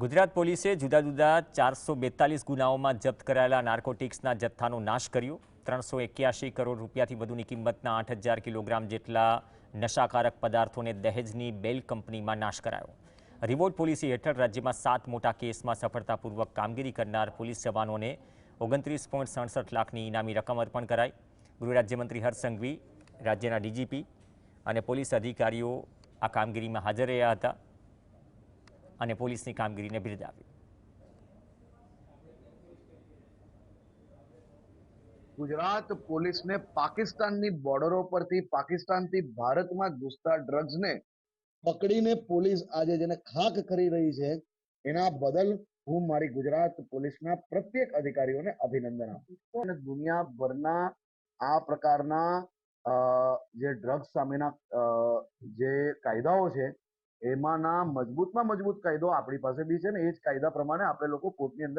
ગુજરાત પોલીસે જુદા જુદા 442 ગુનાઓમાં જપ્ત કરાયેલા નાર્કોટિક્સના જથ્થાનો નાશ કર્યો। 381 કરોડ રૂપિયાથી વધુની કિંમતના 8000 કિલોગ્રામ જેટલા નશાકારક પદાર્થોને દહેજની બેલ કંપનીમાં નાશ કરાયો। રિવોર્ડ પોલિસી હેઠળ રાજ્યમાં 7 મોટા કેસમાં સફળતાપૂર્વક કામગીરી કરનાર પોલીસ જવાનોને 29.67 લાખની ઇનામી રકમ અર્પણ કરાઈ। ગૃહ રાજ્યમંત્રી હર્ષ સંઘવી, રાજ્યના ડીજીપી અને પોલીસ અધિકારીઓ આ કામગીરીમાં હાજર રહ્યા હતા અને પોલીસની કામગીરીને બિરદાવી। गुजरात पुलिस ने पाकिस्ताननी बॉर्डरो परथी पाकिस्तानथी भारतमां घुसता ड्रग्सने पकड़ीने पुलिस आज जेने खाक करी रही है एना बदल હું મારી ગુજરાત પોલીસના પ્રત્યેક અધિકારીઓને અભિનંદન આપું છું અને દુનિયાભરના આ પ્રકારના જે ડ્રગ્સ સામેના જે કાયદાઓ છે એમાંના મજબૂતમાં મજબૂત કાયદો આપણી પાસે બી છે ને એ જ કાયદા પ્રમાણે આપણે લોકો કોર્ટની અંદર